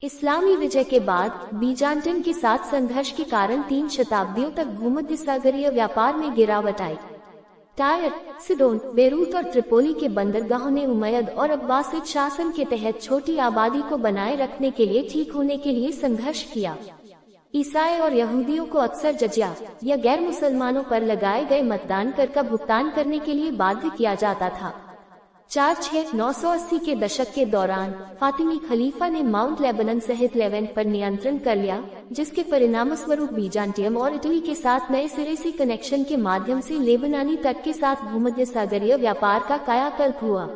इस्लामी विजय के बाद बीजान्टिन के साथ संघर्ष के कारण 3 शताब्दियों तक भूमध्य सागरीय व्यापार में गिरावट आई। टायर, सिडोन, बेरूत और त्रिपोली के बंदरगाहों ने उमैयद और अब्बासिद शासन के तहत छोटी आबादी को बनाए रखने के लिए ठीक होने के लिए संघर्ष किया। ईसाई और यहूदियों को अक्सर जजिया या गैर मुसलमानों पर लगाए गए मतदान कर का भुगतान करने के लिए बाध्य किया जाता था। 980 के दशक के दौरान फातिमी खलीफा ने माउंट लेबनन सहित लेवेंट पर नियंत्रण कर लिया, जिसके परिणामस्वरूप बीजान्टियम और इटली के साथ नए सिरे से कनेक्शन के माध्यम से लेबनानी तट के साथ भूमध्य सागरीय व्यापार का कायाकल्प हुआ।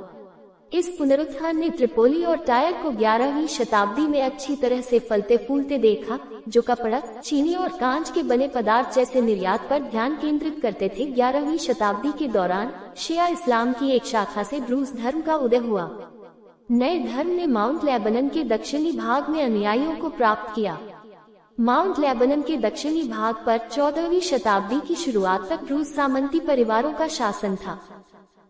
इस पुनरुत्थान ने त्रिपोली और टायर को 11वीं शताब्दी में अच्छी तरह से फलते फूलते देखा, जो कपड़ा, चीनी और कांच के बने पदार्थ जैसे निर्यात पर ध्यान केंद्रित करते थे। 11वीं शताब्दी के दौरान शिया इस्लाम की एक शाखा से ड्रूज धर्म का उदय हुआ। नए धर्म ने माउंट लेबनन के दक्षिणी भाग में अनुयायियों को प्राप्त किया। माउंट लेबनन के दक्षिणी भाग पर 14वीं शताब्दी की शुरुआत तक ड्रूज सामंती परिवारों का शासन था।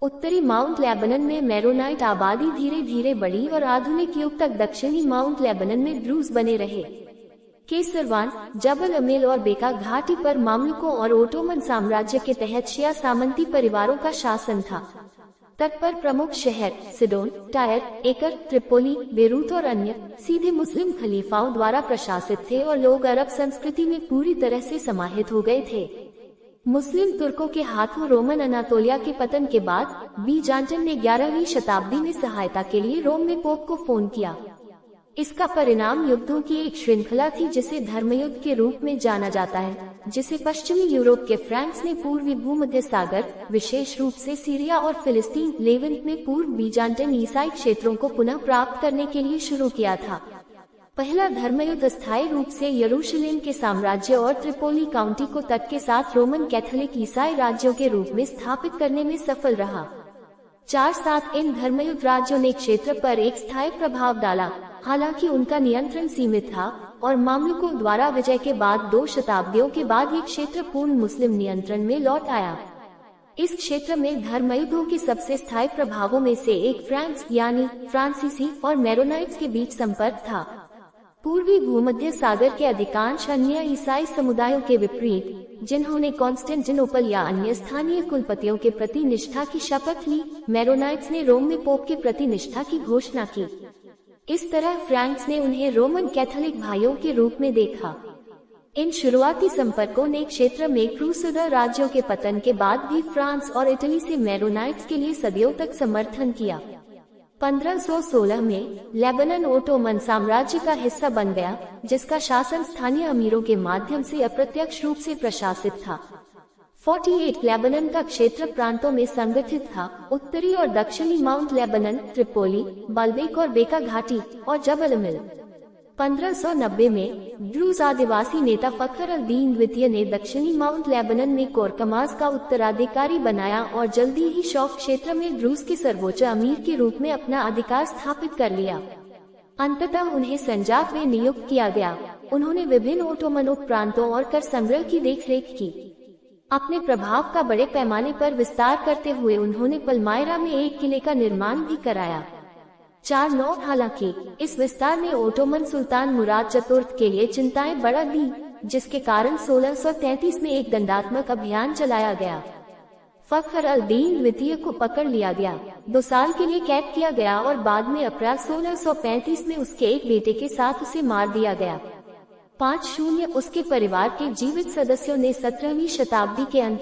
उत्तरी माउंट लेबनन में मेरोनाइट आबादी धीरे धीरे बढ़ी और आधुनिक युग तक दक्षिणी माउंट लेबनन में ड्रूज बने रहे। केसरवान, जबल अमेल और बेका घाटी पर मामलुकों और ओटोमन साम्राज्य के तहत शिया सामंती परिवारों का शासन था। तट पर प्रमुख शहर सिडोन, टायर, एकर, त्रिपोली, बेरूत और अन्य सीधे मुस्लिम खलीफाओं द्वारा प्रशासित थे और लोग अरब संस्कृति में पूरी तरह से समाहित हो गए थे। मुस्लिम तुर्कों के हाथों रोमन अनातोलिया के पतन के बाद बीजान्टिन ने 11वीं शताब्दी में सहायता के लिए रोम में पोप को फोन किया। इसका परिणाम युद्धों की एक श्रृंखला थी जिसे धर्मयुद्ध के रूप में जाना जाता है, जिसे पश्चिमी यूरोप के फ्रांस ने पूर्वी भूमध्य सागर, विशेष रूप से सीरिया और फिलिस्तीन, लेवेंट में पूर्व बीजान्टिन ईसाई क्षेत्रों को पुनः प्राप्त करने के लिए शुरू किया था। पहला धर्मयुद्ध अस्थायी रूप से यरूशलेम के साम्राज्य और त्रिपोली काउंटी को तट के साथ रोमन कैथोलिक ईसाई राज्यों के रूप में स्थापित करने में सफल रहा। 4-7 इन धर्मयुद्ध राज्यों ने क्षेत्र पर एक स्थायी प्रभाव डाला, हालांकि उनका नियंत्रण सीमित था और मामलुकों द्वारा विजय के बाद 2 शताब्दियों के बाद ये क्षेत्र पूर्ण मुस्लिम नियंत्रण में लौट आया। इस क्षेत्र में धर्मयुद्धों के सबसे स्थायी प्रभावों में से एक फ्रांस यानी फ्रांसीसी और मेरोनाइट्स के बीच संपर्क था। पूर्वी भूमध्य सागर के अधिकांश अन्य ईसाई समुदायों के विपरीत, जिन्होंने कॉन्स्टेंटिनोपल या अन्य स्थानीय कुलपतियों के प्रति निष्ठा की शपथ ली, मेरोनाइट्स ने रोम में पोप के प्रति निष्ठा की घोषणा की। इस तरह फ्रांक्स ने उन्हें रोमन कैथोलिक भाइयों के रूप में देखा। इन शुरुआती संपर्कों ने क्षेत्र में क्रूसेडर राज्यों के पतन के बाद भी फ्रांस और इटली से मेरोनाइट्स के लिए सदियों तक समर्थन किया। 1516 में लेबनान ओटोमन साम्राज्य का हिस्सा बन गया, जिसका शासन स्थानीय अमीरों के माध्यम से अप्रत्यक्ष रूप से प्रशासित था। 48 लेबनान का क्षेत्र प्रांतों में संगठित था। उत्तरी और दक्षिणी माउंट लेबनान, त्रिपोली, बाल्बेक और बेका घाटी और जबल अमिल। 1590 में ड्रूज आदिवासी नेता फखर अल-दीन द्वितीय ने दक्षिणी माउंट लेबनान में कोरकमाज का उत्तराधिकारी बनाया और जल्दी ही शौक क्षेत्र में ड्रूज के सर्वोच्च अमीर के रूप में अपना अधिकार स्थापित कर लिया। अंततः उन्हें संजात में नियुक्त किया गया। उन्होंने विभिन्न ओटोमन उप प्रांतों और कर संग्रह की देखरेख की। अपने प्रभाव का बड़े पैमाने पर विस्तार करते हुए उन्होंने पलमायरा में एक किले का निर्माण भी कराया। 4-9 हालांकि इस विस्तार ने ओटोमन सुल्तान मुराद चतुर्थ के लिए चिंताएं बढ़ा दी, जिसके कारण 1633 में एक दंडात्मक अभियान चलाया गया। फखर अल-दीन द्वितीय को पकड़ लिया गया, 2 साल के लिए कैद किया गया और बाद में अप्रैल 1635 में उसके एक बेटे के साथ उसे मार दिया गया। 5-0 उसके परिवार के जीवित सदस्यों ने 17वीं शताब्दी के अंत